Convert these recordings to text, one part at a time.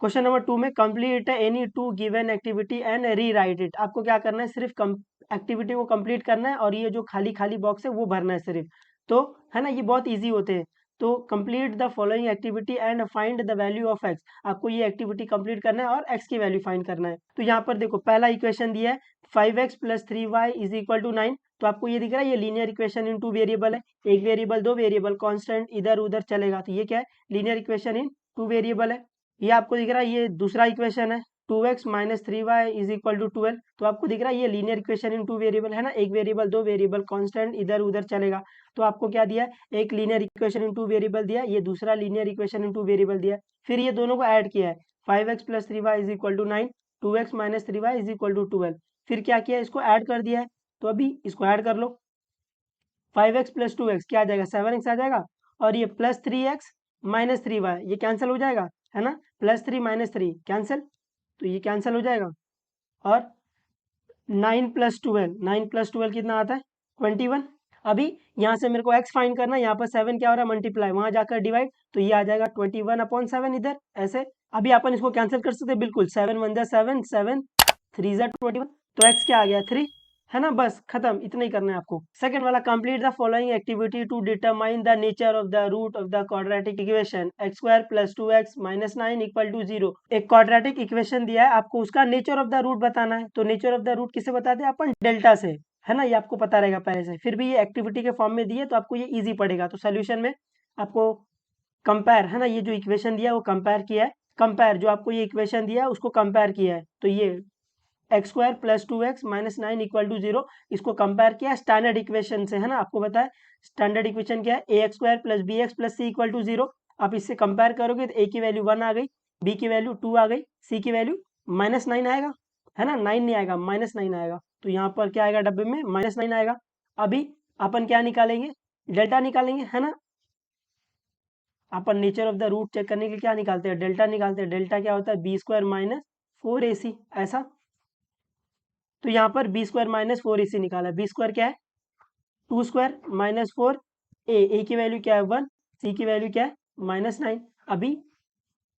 Question number 2 में complete any two given activity and re right it. आपको क्या करना है, सिर्फ एक्टिविटी को कंप्लीट करना है और ये जो खाली खाली बॉक्स है वो भरना है सिर्फ। तो है ना, ये बहुत इजी होते हैं। तो complete the following activity and find the value of x. आपको ये एक्टिविटी कंप्लीट करना है और एक्स की वैल्यू फाइंड करना है। तो यहाँ पर देखो पहला इक्वेशन दिया है 5x + 3y is equal to 9। तो आपको ये दिख रहा है, ये linear equation in two variable है। एक वेरिएबल, दो वेरिएबल, कांस्टेंट इधर उधर चलेगा। तो ये क्या है, linear equation in two variable है। ये आपको दिख रहा है, ये दूसरा इक्वेशन है 2x - 3y is equal to 12। तो आपको दिख रहा है ये linear equation in two variable है ना, एक वेरिएबल, दो वेरिएबल, कांस्टेंट इधर उधर चलेगा। तो आपको क्या दिया है, एक linear equation in two variable दिया, ये दूसरा linear equation in two variable दिया। फिर ये दोनों को ऐड किया है, 5x + 3y is equal to 9, 2x - 3y is equal to 12। फिर क्या किया, इसको ऐड कर दिया है। तो अभी इसको ऐड कर लो, 5x + 2x क्या आ जाएगा, 7x आ जाएगा। और ये +3x - 3y ये कैंसिल हो जाएगा, है ना, +3 - 3 कैंसिल, तो ये कैंसिल हो जाएगा। और 9 + 12, 9 + 12 कितना आता है, 21। अभी यहाँ से मेरे को x फाइंड करना है, यहाँ पर 7 क्या हो रहा है, मल्टीप्लाई, वहाँ जाकर डिवाइड, तो ये आ जाएगा 21/7 इधर ऐसे। अभी अपन इसको कैंसिल कर सकते हैं, बिल्कुल, 7 × 1 = 7, 7 × 3 = 21। तो x क्या आ गया, 3, है ना, बस खत्म, इतना ही करना है आपको। सेकंड वाला, complete the following activity to determine the nature of the root of the quadratic equation x² + 2x - 9 = 0। एक क्वाड्रेटिक इक्वेशन दिया है, आपको उसका नेचर ऑफ द रूट बताना है। तो नेचर ऑफ द रूट किसे बताते हैं अपन, डेल्टा से, है ना, ये आपको पता रहेगा पहले से। फिर भी ये एक्टिविटी के फॉर्म में दिए तो आपको ये इजी पड़ेगा। तो सोल्यूशन में आपको कंपेयर, है ना, ये जो इक्वेशन दिया है वो कंपेयर किया है, कंपेयर जो आपको ये इक्वेशन दिया है उसको कंपेयर किया है। तो ये x² + 2x - 9 = 0, इसको कंपेयर किया स्टैंडर्ड इक्वेशन से, है ना, आपको पता है स्टैंडर्ड इक्वेशन क्या है, ax² + bx + c = 0। आप इससे कंपेयर करोगे तो a की वैल्यू 1 आ गई, b की वैल्यू 2 आ गई, c की वैल्यू -9 आएगा, है ना, 9 नहीं आएगा, -9 आएगा। तो यहाँ पर क्या आएगा, डब्बे में -9 आएगा। अभी अपन क्या निकालेंगे, डेल्टा निकालेंगे, है ना। अपन nature of the root check करने के लिए क्या निकालते हैं, डेल्टा निकालते हैं। डेल्टा क्या होता है, b² - 4ac, ऐसा। तो यहाँ पर b² - 4ac निकाला। b² क्या है, 2² - 4, a की वैल्यू क्या है 1, c की वैल्यू क्या है -9। अभी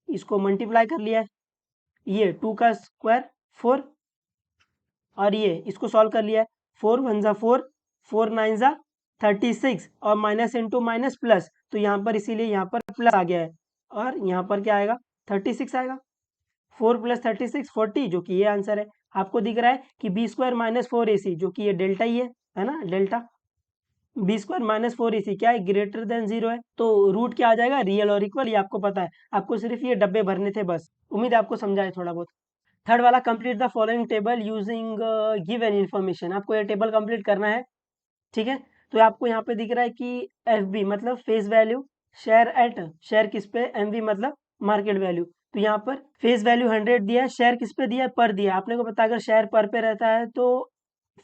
इसको मल्टीप्लाई कर लिया है, ये 2 का स्क्वायर 4, और ये इसको सॉल्व कर लिया है, 4 × 1 = 4, 4 × 9 = 36, और माइनस इंटू माइनस प्लस, तो यहाँ पर इसीलिए यहाँ पर प्लस आ गया है। और यहाँ पर क्या आएगा, 36 आएगा, 4 + 36 40, जो कि ये आंसर है। आपको दिख रहा है कि b² - 4ac, जो कि ये डेल्टा ही है ना, डेल्टा। b² - 4ac क्या है, ग्रेटर देन 0 है। तो रूट क्या आ जाएगा, रियल और इक्वल, ये आपको पता है। आपको सिर्फ ये डब्बे भरने थे बस। उम्मीद है आपको समझा है थोड़ा बहुत। थर्ड वाला, complete the following table using given information. आपको ये टेबल कंप्लीट करना है, ठीक है। तो आपको यहाँ पे दिख रहा है कि FB मतलब face value, share eight, share किस पे, MV मतलब मार्केट वैल्यू। तो यहाँ पर फेस वैल्यू 100 दिया है, शेयर किस पे दिया है, पर दिया है। आपने को पता है अगर शेयर पर पे रहता है तो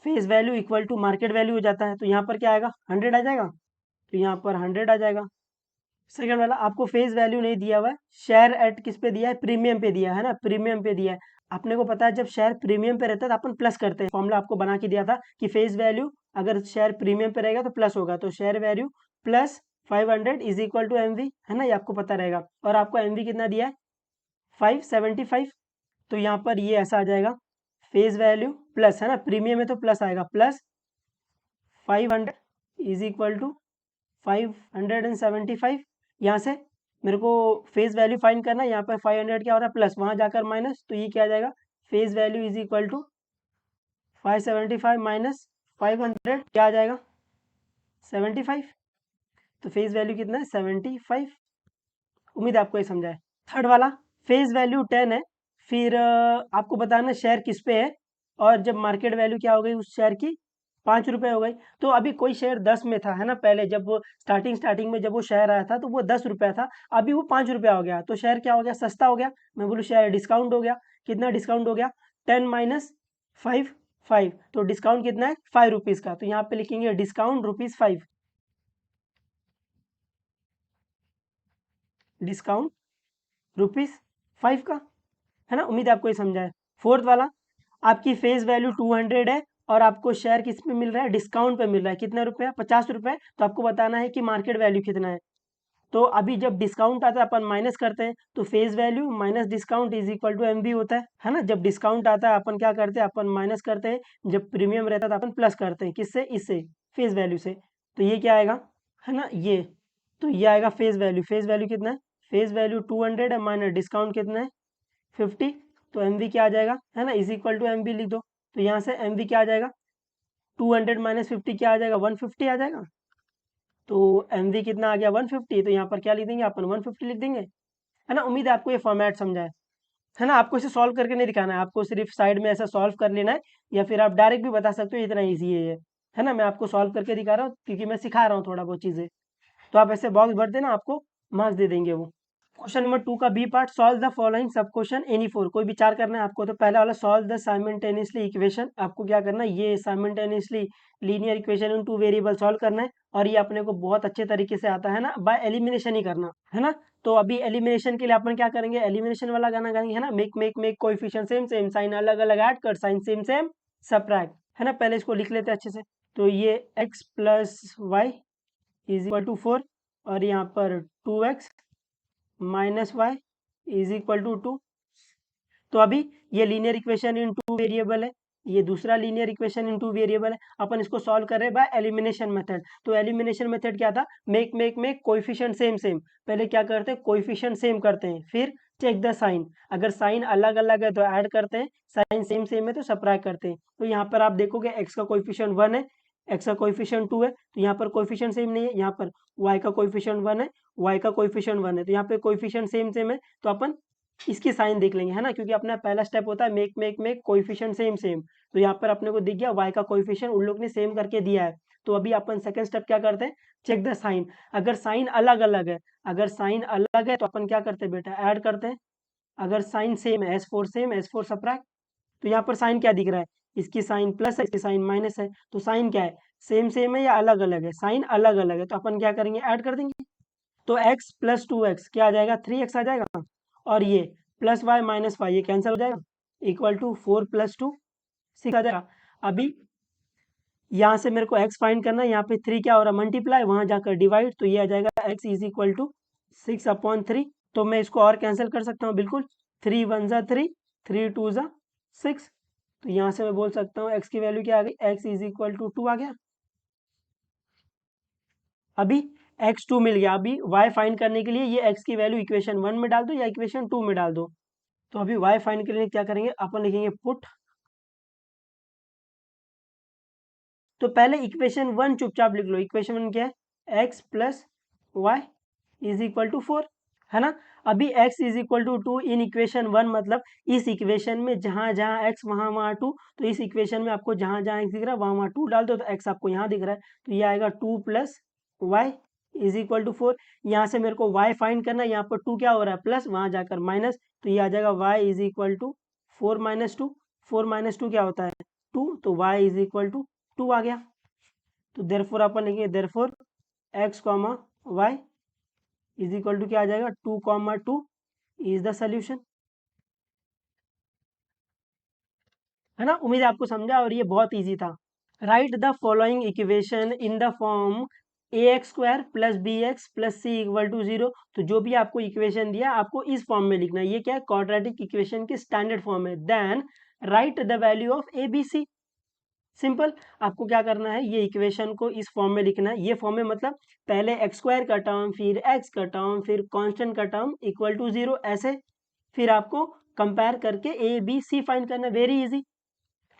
face value equal to market value हो जाता है। तो यहाँ पर क्या आएगा, 100 आ जाएगा, तो यहाँ पर 100 आ जाएगा। सेकंड वाला, आपको फेस वैल्यू नहीं दिया हुआ है, शेयर एट किस पे दिया है, प्रीमियम पे दिया है ना, प्रीमियम पे दिया है। अपने को पता है जब शेयर प्रीमियम पे रहता है तो अपन प्लस करते हैं, फॉर्मूला आपको बना के दिया था कि फेस वैल्यू अगर शेयर प्रीमियम पे रहेगा तो प्लस होगा। तो share value plus 500 is equal to MV, है ना, ये आपको पता रहेगा। और आपको MV कितना दिया है, 575। तो यहाँ पर ये ऐसा आ जाएगा, फेस वैल्यू प्लस, है ना, प्रीमियम में तो प्लस आएगा, प्लस 500 इज इक्वल टू 575। यहाँ से मेरे को फेस वैल्यू फाइंड करना है, यहाँ पर 500 क्या हो रहा है, प्लस, वहाँ जाकर माइनस, तो ये क्या आ जाएगा, face value is equal to 575 minus 500 क्या आ जाएगा, 75। तो फेस वैल्यू कितना है, 75। उम्मीद है आपको ये समझा है। थर्ड वाला, फेस वैल्यू 10 है, फिर आपको बताना शेयर किस पे है, और जब मार्केट वैल्यू क्या हो गई उस शेयर की, 5 रुपये हो गई। तो अभी कोई शेयर 10 में था, है ना, पहले जब वो स्टार्टिंग में जब वो शेयर आया था तो वो 10 रुपया था, अभी वो 5 रुपया हो गया। तो शेयर क्या हो गया, सस्ता हो गया। मैं बोलूँ शेयर डिस्काउंट हो गया। कितना डिस्काउंट हो गया, 10 माइनस 5, 5। तो डिस्काउंट कितना है, 5 रुपीज़ का। तो यहाँ पे लिखेंगे डिस्काउंट ₹5, डिस्काउंट ₹5 का, है ना। उम्मीद है आपको ये समझा है। फोर्थ वाला, आपकी फेस वैल्यू 200 है और आपको शेयर किस पे मिल रहा है, डिस्काउंट पे मिल रहा है, कितना रुपया, 50 रुपये। तो आपको बताना है कि मार्केट वैल्यू कितना है। तो अभी जब डिस्काउंट आता है अपन माइनस करते हैं, तो face value minus discount is equal to MV होता है ना। जब डिस्काउंट आता है अपन क्या करते हैं, अपन माइनस करते हैं, जब प्रीमियम रहता है तो अपन प्लस करते हैं, किससे, इससे, फेस वैल्यू से। तो ये क्या आएगा, है ना, ये, तो ये आएगा फेस वैल्यू कितना है, फेस वैल्यू 200 है, माइनस डिस्काउंट कितना है 50, तो एम वी क्या आ जाएगा, है ना, is equal to M V लिख दो। तो यहाँ से एम वी क्या आ जाएगा, 200 माइनस 50 क्या आ जाएगा, 150 आ जाएगा। तो एम वी कितना आ गया, 150, तो यहाँ पर क्या लिख देंगे अपन, 150 लिख देंगे, है ना। उम्मीद है आपको ये फॉर्मेट समझा है ना। आपको इसे सॉल्व करके नहीं दिखाना है, आपको सिर्फ साइड में ऐसा सॉल्व कर लेना है, या फिर आप डायरेक्ट भी बता सकते हो, इतना ईजी है ये, है ना। मैं आपको सॉल्व करके दिखा रहा हूँ क्योंकि मैं सिखा रहा हूँ थोड़ा बहुत चीज़ें। तो आप ऐसे बॉक्स भर देना, आपको मार्क्स दे देंगे वो। क्वेश्चन नंबर 2 का B part, solve the following sub question any four, कोई विचार करना है आपको। तो पहला वाला सॉल्व द साइमल्टेनियसली इक्वेशन, आपको क्या करना है, ये simultaneously linear equation in two variable solve करना है, और ये अपने को बहुत अच्छे तरीके से आता है ना, बाय एलिमिनेशन ही करना है ना। तो अभी एलिमिनेशन के लिए अपन क्या करेंगे, एलिमिनेशन वाला गाना गाएंगे, है ना, make coefficient same same, sign अलग अलग ऐड कर, साइन सेम सेम सबट्रैक्ट, है ना। पहले इसको लिख लेते हैं अच्छे से। तो ये x plus Y is equal to 4, और यहाँ पर 2x minus Y is equal to 2। तो अभी ये linear equation in two variable है, ये दूसरा linear equation in two variable है, अपन इसको सॉल्व कर रहे हैं बाय एलिमिनेशन मेथड। तो एलिमिनेशन मेथड क्या था, मेक कोएफिशिएंट सेम सेम, पहले क्या करते हैं, कोएफिशिएंट सेम करते हैं, फिर चेक द साइन, अगर साइन अलग अलग है तो ऐड करते हैं, साइन सेम सेम है तो सबट्रैक्ट करते हैं। तो यहाँ पर आप देखोगे एक्स का कोएफिशिएंट 1 है, एक्स का कोएफिशिएंट 2 है, तो यहाँ पर कोएफिशिएंट सेम नहीं है, यहाँ पर वाई का कोएफिशिएंट 1 है, वाई का कोएफिशिएंट 1 है, तो यहाँ पे कोएफिशिएंट सेम सेम है, तो अपन इसकी साइन देख लेंगे, है ना, क्योंकि अपना पहला स्टेप होता है मेक कोएफिशिएंट सेम सेम। तो यहाँ पर अपने को दिख गया y का कोएफिशिएंट उन लोग ने सेम करके दिया है। तो अभी अपन सेकंड स्टेप क्या करते हैं, चेक द साइन, अगर साइन अलग अलग है, अगर साइन अलग है तो अपन क्या करते हैं बेटा, ऐड करते हैं, अगर साइन सेम है S4 सेम, S4 सबट्रैक्ट। तो यहाँ पर साइन क्या दिख रहा है, इसकी साइन प्लस है, इसकी साइन माइनस है, तो साइन क्या है, सेम सेम है या अलग अलग है, साइन अलग अलग है, तो अपन क्या करेंगे, ऐड कर देंगे। तो x प्लस 2x क्या आ जाएगा, 3x आ जाएगा, और ये प्लस वाई माइनस वाई ये कैंसिल हो जाएगा, इक्वल टू 4 प्लस 2 6 आ जाएगा। अभी यहाँ से मेरे को x फाइंड करना है, यहाँ पे 3 क्या हो रहा है, मल्टीप्लाई, वहां जाकर डिवाइड, तो ये आ जाएगा x इज इक्वल टू 6/3। तो मैं इसको और कैंसिल कर सकता हूँ, बिल्कुल, 3 1 ज़ा 3, 3 2 ज़ा 6, तो यहाँ से मैं बोल सकता हूँ x की वैल्यू क्या आ गई, x इज इक्वल टू 2 आ गया। अभी x2 मिल गया, अभी y फाइंड करने के लिए ये x की वैल्यू इक्वेशन 1 में डाल दो या इक्वेशन 2 में डाल दो। तो अभी y फाइंड के लिए क्या करेंगे, अपन लिखेंगे पुट, तो पहले इक्वेशन 1 चुपचाप लिख लो, इक्वेशन 1 क्या है, x plus Y is equal to 4, है ना। अभी x is equal to 2 in equation 1, मतलब इस इक्वेशन में जहां जहां x वहां वहां 2, तो इस इक्वेशन में आपको जहां जहां x दिख रहा है वहां वहां 2 डाल दो, तो x आपको यहाँ दिख रहा है, तो ये आएगा 2 plus Y is equal to 4। यहाँ से मेरे को y फाइंड करना है, यहाँ पर 2 क्या हो रहा है, प्लस, वहां जाकर माइनस, तो ये आ जाएगा y is equal to 4 minus 2, 4 minus 2 क्या होता है 2, तो y इज इक्वल टू 2 आ गया। तो देयरफॉर अपन लिखेंगे, therefore x comma Y is equal to क्या आ जाएगा, 2 इज द सोल्यूशन, है ना। उम्मीद है आपको समझा, और ये बहुत इजी था। Write the following equation in the form ax² plus bx plus c equal to 0। तो जो भी आपको इक्वेशन दिया आपको इस फॉर्म में लिखना है, ये क्या है, क्वाड्रेटिक इक्वेशन की स्टैंडर्ड फॉर्म है। Then write the value of A B C, simple, आपको क्या करना है, ये इक्वेशन को इस फॉर्म में लिखना है, ये फॉर्म में मतलब पहले x² का टर्म, फिर x का टर्म, फिर कांस्टेंट का टर्म इक्वल टू 0, ऐसे, फिर आपको कंपेयर करके ए बी सी फाइंड करना, वेरी इजी,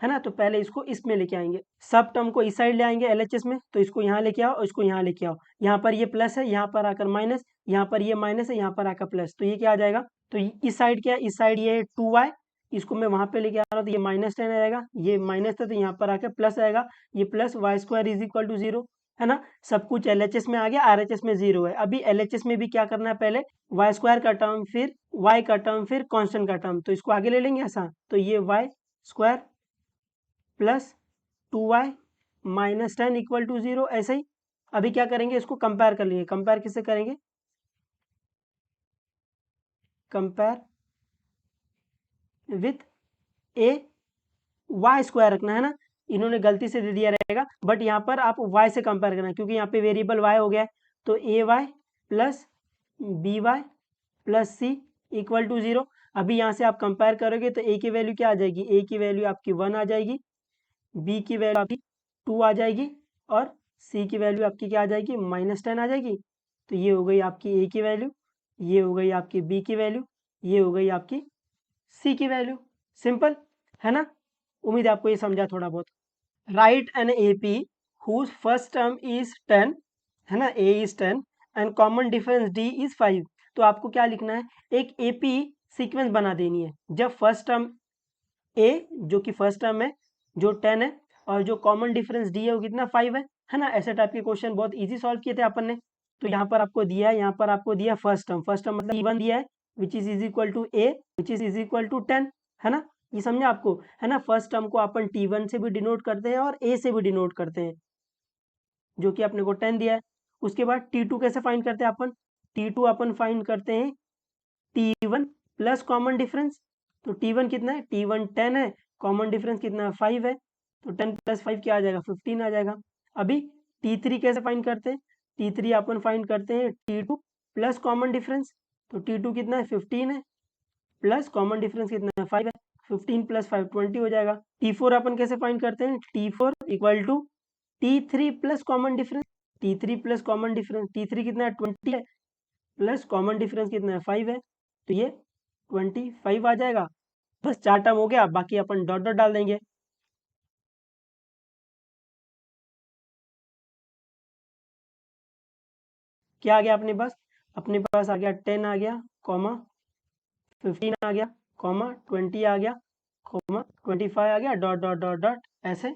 है ना। तो पहले इसको इसमें लेके आएंगे, सब टर्म को इस साइड ले आएंगे एलएचएस में, तो इसको यहाँ लेके आओ और इसको यहाँ लेके आओ, यहाँ पर ये प्लस है, यहाँ पर आकर माइनस, यहाँ पर ये माइनस है, यहाँ पर आकर प्लस, तो ये क्या आ जाएगा, तो इस साइड क्या है, इस साइड ये 2y, इसको मैं वहां पे लेके आ रहा हूँ, तो ये -10 आएगा, ये माइनस था तो यहाँ पर आकर प्लस आएगा, ये plus y² is equal to 0, है ना। सब कुछ एलएचएस में आ गया, आरएचएस में 0 है। अभी एलएचएस में भी क्या करना है, पहले y² का टर्म, फिर y का टर्म, फिर कांस्टेंट का टर्म, तो इसको आगे ले लेंगे ऐसा, तो ये y² plus 2y minus 10 equal to 0, ऐसे ही। अभी क्या करेंगे, इसको कंपेयर कर लेंगे, कंपेयर किससे करेंगे, कंपेयर विथ ए, y² रखना है ना, इन्होंने गलती से दे दिया रहेगा, बट यहाँ पर आप y से कंपेयर करना है, क्योंकि यहाँ पे वेरिएबल y हो गया है, तो A Y plus B Y plus C equal to 0। अभी यहाँ से आप कंपेयर करोगे तो ए की वैल्यू क्या आ जाएगी, ए की वैल्यू आपकी 1 आ जाएगी, बी की वैल्यू आपकी 2 आ जाएगी और सी की वैल्यू आपकी क्या आ जाएगी, -10 आ जाएगी। तो ये हो गई आपकी ए की वैल्यू, ये हो गई आपकी बी की वैल्यू, ये हो गई आपकी सी की वैल्यू। सिंपल है ना। उम्मीद है आपको ये समझा थोड़ा बहुत। Write an A P whose first term is 10, है ना, A is 10 and common difference D is 5। तो आपको क्या लिखना है, एक ए पी सीक्वेंस बना देनी है। जब फर्स्ट टर्म ए जो कि फर्स्ट टर्म है जो 10 है और जो कॉमन डिफरेंस डी है वो कितना 5 है ना। ऐसे टाइप के क्वेश्चन बहुत इजी सॉल्व किए थे अपन ने। तो यहाँ पर आपको दिया है, यहाँ पर आपको दिया फर्स्ट टर्म मतलब E1 दिया है which is equal to A which is equal to 10, है ना। ये समझे आपको, है ना। फर्स्ट टर्म को अपन T1 से भी डिनोट करते हैं और ए से भी डिनोट करते हैं, जो कि अपने को 10 दिया है। उसके बाद T2 कैसे फाइंड करते हैं अपन, T2 अपन फाइंड करते हैं T1 प्लस कॉमन डिफरेंस। तो T1 कितना है, T1 10 है, कॉमन डिफरेंस कितना है 5 है, तो 10 प्लस 5 क्या आ जाएगा 15 आ जाएगा। अभी T3 कैसे फाइंड करते हैं, T3 अपन फाइंड करते हैं T2 प्लस कॉमन डिफरेंस। तो T2 कितना है 15 है प्लस कॉमन डिफरेंस कितना है 5 है, 15 प्लस 5 20 हो जाएगा। T4 अपन कैसे फाइंड करते हैं, T4 equal to T3 plus common difference, T3 plus common difference, T3 कितना है 20 है प्लस कॉमन डिफरेंस कितना है 5 है, तो ये 25 आ जाएगा। बस 4 टर्म हो गया, बाकी अपन डॉट डॉट डाल देंगे। क्या आ गया अपने पास आ गया 10 आ गया, कॉमा 15 आ गया, कॉमा 20 आ गया, कॉमा 25 आ गया, डॉट डॉट डॉट डॉट ऐसे।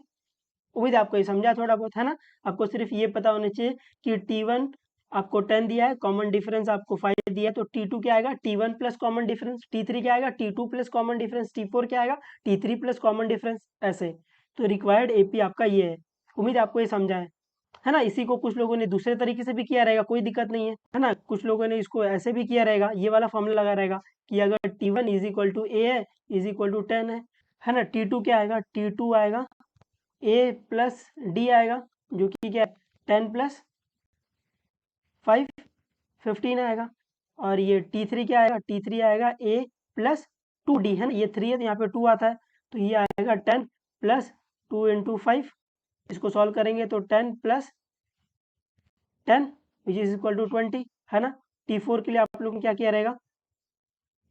उम्मीद है आपको ये समझा थोड़ा बहुत, है ना। आपको सिर्फ ये पता होना चाहिए कि T1 आपको 10 दिया है, कॉमन डिफरेंस आपको 5 दिया है, तो T2 क्या आएगा, T1 plus common difference, T3 क्या आएगा, T2 plus common difference, T4 क्या आएगा, T3 प्लस कॉमन डिफरेंस, ऐसे। तो रिक्वायर्ड एपी आपका ये है। उम्मीद है आपको ये समझा है ना। इसी को कुछ लोगों ने दूसरे तरीके से भी किया रहेगा, कोई दिक्कत नहीं है ना। कुछ लोगों ने इसको ऐसे भी किया रहेगा, ये वाला फॉर्मूला लगा रहेगा कि अगर T1 इज इक्वल टू ए है इज इक्वल टू 10 है ना। T2 क्या आएगा, T2 आएगा ए प्लस डी आएगा, जो कि क्या है 10 प्लस 5 15 आएगा। और ये T3 क्या आएगा, T3 आएगा ए प्लस 2D, है ना। ये 3 है तो यहाँ पे 2 आता है, तो ये आएगा 10 प्लस 2 इंटू 5। इसको सॉल्व करेंगे तो 10 plus 10 which is equal to 20, है ना। T4 के लिए आप लोग ने क्या किया रहेगा,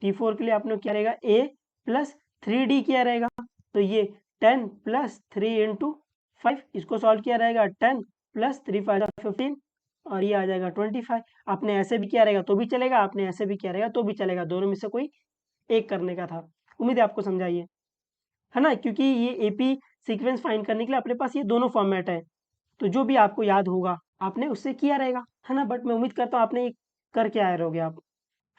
T4 के लिए आप लोग क्या रहेगा ए प्लस 3D किया रहेगा। तो ये 10 प्लस 3 इंटू 5, इसको सॉल्व किया रहेगा 10 प्लस 3 5 15 और ये आ जाएगा 25। आपने ऐसे भी किया रहेगा तो भी चलेगा, आपने ऐसे भी किया रहेगा तो भी चलेगा, दोनों में से कोई एक करने का था। उम्मीद है आपको समझाइए, है ना। क्योंकि ये एपी सीक्वेंस फाइंड करने के लिए अपने पास ये दोनों फॉर्मेट है, तो जो भी आपको याद होगा आपने उससे किया रहेगा, है ना। बट मैं उम्मीद करता हूँ आपने ये करके आए रहोगे आप।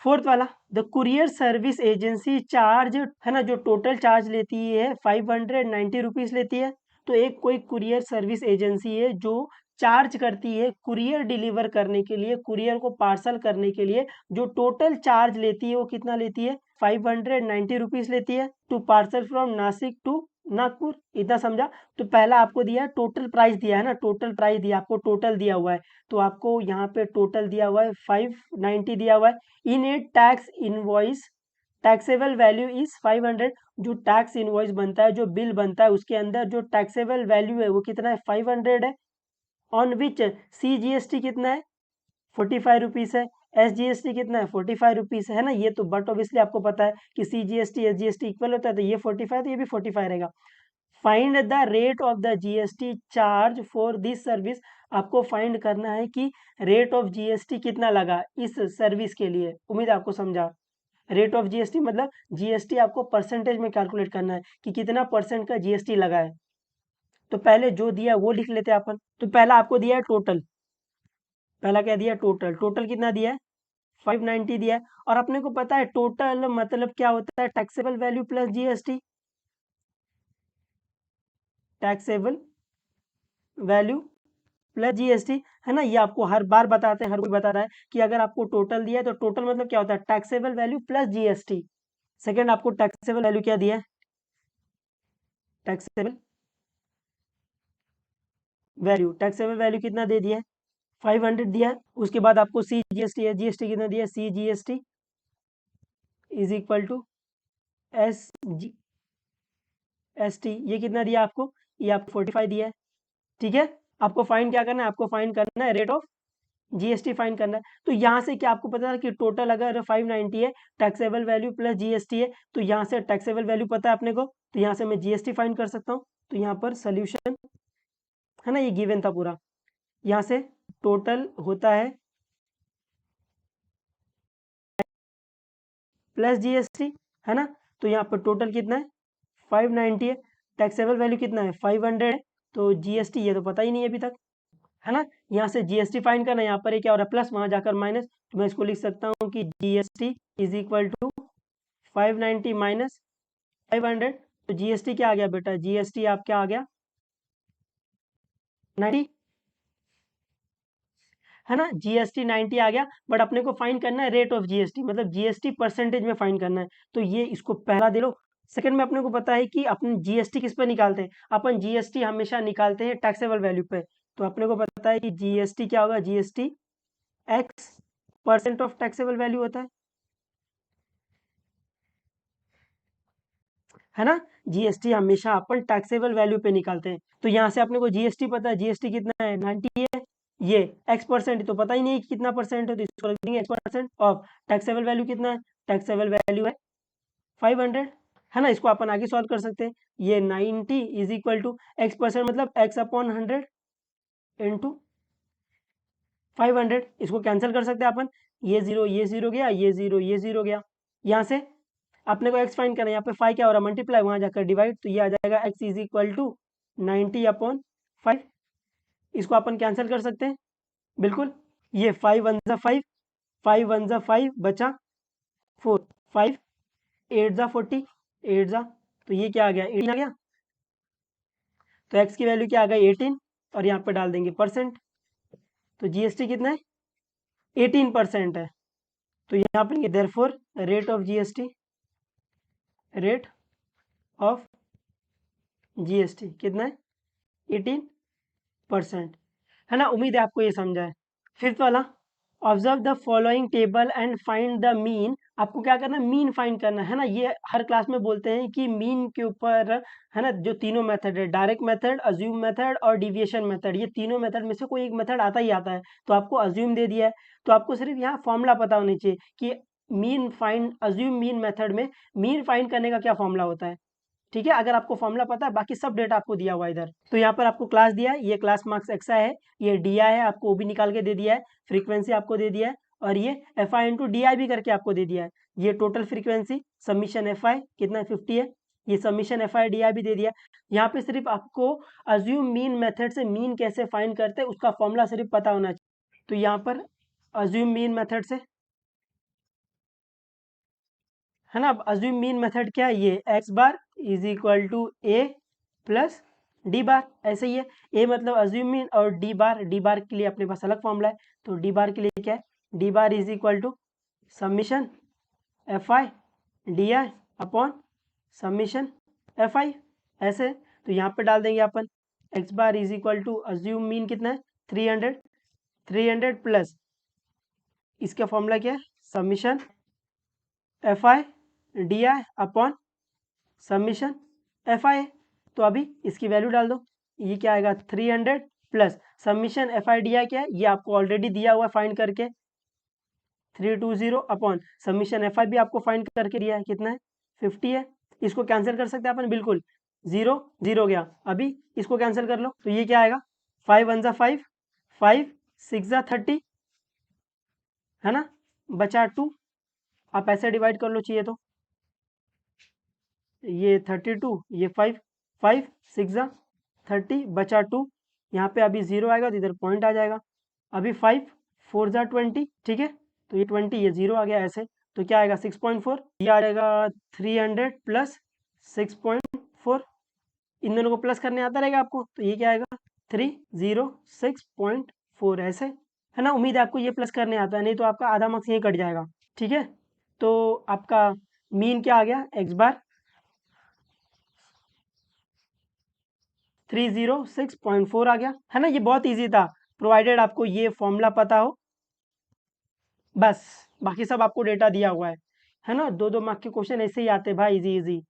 फोर्थ वाला, the courier service agency charge, है ना, जो टोटल चार्ज लेती है 590 रुपीज़ लेती है। तो एक कोई कुरियर सर्विस एजेंसी है जो चार्ज करती है कुरियर डिलीवर करने के लिए, कुरियर को पार्सल करने के लिए जो टोटल चार्ज लेती है वो कितना लेती है, 590 रुपीज़ लेती है to parcel from Nashik to Nagpur. इतना समझा। तो पहला आपको दिया है टोटल प्राइस दिया है ना, टोटल प्राइस दिया आपको, टोटल दिया हुआ है, तो आपको यहाँ पे टोटल दिया हुआ है 590 दिया हुआ है। In a tax invoice taxable value is 500। जो टैक्स इनवॉइस बनता है, जो बिल बनता है, उसके अंदर जो टैक्सेबल वैल्यू है वो कितना है 500 है। ऑन विच CGST कितना है 45 रुपीज़ है, SGST कितना है 45 रुपीज़ है ना। ये तो बट ऑब्वियसली आपको पता है कि CGST SGST इक्वल होता है, तो ये 45 तो ये भी 45 रहेगा। Find the rate of the GST charge for this service. आपको फाइंड करना है कि रेट ऑफ GST कितना लगा इस सर्विस के लिए। उम्मीद आपको समझा। रेट ऑफ GST मतलब GST आपको परसेंटेज में कैलकुलेट करना है कि कितना परसेंट का GST लगा है। तो पहले जो दिया है वो लिख लेते हैं अपन। तो पहला आपको दिया है टोटल, पहला क्या दिया, टोटल। टोटल कितना दिया है 590 दिया है। और अपने को पता है टोटल मतलब क्या होता है, taxable value plus GST, taxable value plus GST, है ना। ये आपको हर बार बताते हैं, हर कोई बता रहा है कि अगर आपको टोटल दिया है तो टोटल मतलब क्या होता है, taxable value plus GST। Second आपको टैक्सेबल वैल्यू क्या दिया है, टैक्सेबल वैल्यू, टैक्सेबल वैल्यू कितना दे दिया है 500 दिया है। उसके बाद आपको सी जी एस टी है, जीएसटी कितना दिया है, C G S T is equal to S G S T, ये कितना दिया आपको, ये आपको 45 दिया है। ठीक है, आपको फाइन क्या करना है, आपको फाइन करना है रेट ऑफ जीएसटी फाइन करना है। तो यहाँ से क्या आपको पता है कि टोटल अगर 590 है, टैक्सेबल वैल्यू प्लस जीएसटी है, तो यहाँ से टैक्सेबल वैल्यू पता है अपने को, तो यहाँ से मैं जीएसटी फाइन कर सकता हूँ। तो यहाँ पर सोल्यूशन है ना, ये गिवन था पूरा, यहाँ से टोटल होता है प्लस जीएसटी, है ना। तो यहाँ पर टोटल कितना है, 590 है, टैक्सेबल वैल्यू कितना है, 500 है, तो जीएसटी ये तो पता ही नहीं है अभी तक, है ना। यहाँ से जीएसटी फाइन करना, यहाँ पर ये क्या हो रहा है, प्लस, वहाँ जाकर माइनस, तो मैं इसको लिख सकता हूँ कि GST is equal to 590 minus 500। तो जीएसटी क्या आ गया बेटा, जीएसटी आप क्या आ गया 90, है ना, जीएसटी 90 आ गया। बट अपने को फाइन करना है रेट ऑफ जीएसटी, मतलब जीएसटी परसेंटेज में फाइन करना है। तो ये इसको पहला दे लो। सेकंड में अपने को पता है कि अपन जीएसटी किस पे निकालते हैं, अपन जीएसटी हमेशा निकालते हैं टैक्सेबल वैल्यू पे। तो अपने को पता है कि जीएसटी क्या होगा, GST x percent of taxable value होता है ना। जीएसटी हमेशा अपन टैक्सेबल वैल्यू पे निकालते हैं। तो यहाँ से अपने को जीएसटी पता है, जीएसटी कितना है 90 है, ये एक्स परसेंट तो पता ही नहीं कि कितना परसेंट है, तो इसको रख देंगे x percent of taxable value कितना है, टैक्सेबल वैल्यू है 500, है ना। इसको अपन आगे सॉल्व कर सकते हैं। ये 90 is equal to X percent मतलब एक्स अपॉन 100 इंटू 500, इसको कैंसिल कर सकते हैं अपन, ये जीरो गया, ये जीरो गया। यहाँ से अपने को एक्स फाइंड करना है, यहाँ पे 5 क्या हो रहा है, मल्टीप्लाई, वहाँ जाकर डिवाइड, तो ये आ जाएगा X is equal to 90 upon 5। इसको अपन कैंसिल कर सकते हैं, बिल्कुल। ये 5 वन ज़ा 5, 5 वन ज़ा 5 बचा 4, 5 8 ज़ा 40, 8 ज़ा, तो ये क्या आ गया 18 आ गया। तो एक्स की वैल्यू क्या आ गई 18, और यहाँ पे डाल देंगे परसेंट। तो जीएसटी कितना है 18% है। तो यहाँ पे therefore rate of GST, rate of GST कितना है 18%, है ना। उम्मीद है आपको ये समझा है। फिफ्थ वाला, observe the following table and find the mean. आपको क्या करना है, मीन फाइंड करना है ना। ये हर क्लास में बोलते हैं कि मीन के ऊपर, है ना, जो तीनों मेथड है, डायरेक्ट मेथड, अज्यूम मेथड और डिविएशन मेथड, ये तीनों मेथड में से कोई एक मेथड आता ही आता है। तो आपको अज्यूम दे दिया है, तो आपको सिर्फ यहाँ फॉर्मूला पता होनी चाहिए कि mean find, assume mean method में मीन फाइंड करने का क्या फॉर्मूला होता है। ठीक है, अगर आपको फॉर्मूला पता है, बाकी सब डेटा आपको दिया हुआ है इधर। तो यहाँ पर आपको क्लास दिया है, ये क्लास मार्क्स एक्सा है, ये डी आई है, आपको वो भी निकाल के दे दिया है, फ्रीक्वेंसी आपको दे दिया है, और ये F I into D I भी करके आपको दे दिया है। ये टोटल फ्रीक्वेंसी सबमिशन एफ आई कितना है 50 है, ये सबमिशन एफ आई डी आई भी दे दिया है। यहाँ पे सिर्फ आपको अज्यूम मीन मेथड से मीन कैसे फाइंड करते हैं उसका फॉर्मूला सिर्फ पता होना चाहिए। तो यहाँ पर अज्यूम मीन मेथड से, है ना, अब अज्यूम मीन मेथड क्या है, ये X bar is equal to A plus D bar, ऐसे ही है। ए मतलब अज्यूम मीन, और डी बार के लिए अपने पास अलग फॉर्मूला है। तो डी बार के लिए क्या है, D bar is equal to summation F I D I upon summation F I, ऐसे। तो यहाँ पे डाल देंगे अपन X bar is equal to assumed mean कितना है 300, 300 प्लस इसका फॉर्मूला क्या है, summation F I D I upon summation F I. तो अभी इसकी वैल्यू डाल दो, ये क्या आएगा 300 plus submission F I D आई क्या है, ये आपको ऑलरेडी दिया हुआ है फाइंड करके 320 अपॉन सबमिशन एफ आई भी आपको फाइंड करके दिया है, कितना है 50 है। इसको कैंसिल कर सकते हैं अपन, बिल्कुल, जीरो जीरो गया। अभी इसको कैंसिल कर लो, तो ये क्या आएगा 5 वन ज़ा 5, 5 6 ज़ा 30, है ना, बचा 2, आप ऐसे डिवाइड कर लो चाहिए तो, ये 32, ये 5, 5 6 ज़ा 30 बचा 2, यहाँ पे अभी 0 आएगा तो इधर पॉइंट आ जाएगा। अभी 5 4 ज़ा 20, ठीक है, तो ये 20, ये 0 आ गया ऐसे। तो क्या आएगा 6.4, ये आ जाएगा 300 प्लस 6.4, इन दोनों को प्लस करने आता रहेगा आपको, तो ये क्या आएगा 306.4, ऐसे, है ना। उम्मीद है आपको ये प्लस करने आता है, नहीं तो आपका आधा मार्क्स यहीं कट जाएगा। ठीक है, तो आपका मीन क्या आ गया, एक्स बार 306.4 आ गया, है ना। ये बहुत इजी था, प्रोवाइडेड आपको ये फॉर्मूला पता हो, बस बाकी सब आपको डेटा दिया हुआ है ना। 2-2 मार्क के क्वेश्चन ऐसे ही आते हैं भाई, इजी इजी।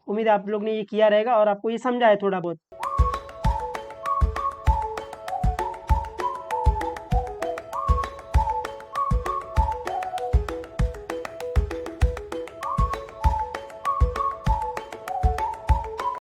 उम्मीद है आप लोग ने ये किया रहेगा और आपको ये समझा है थोड़ा बहुत।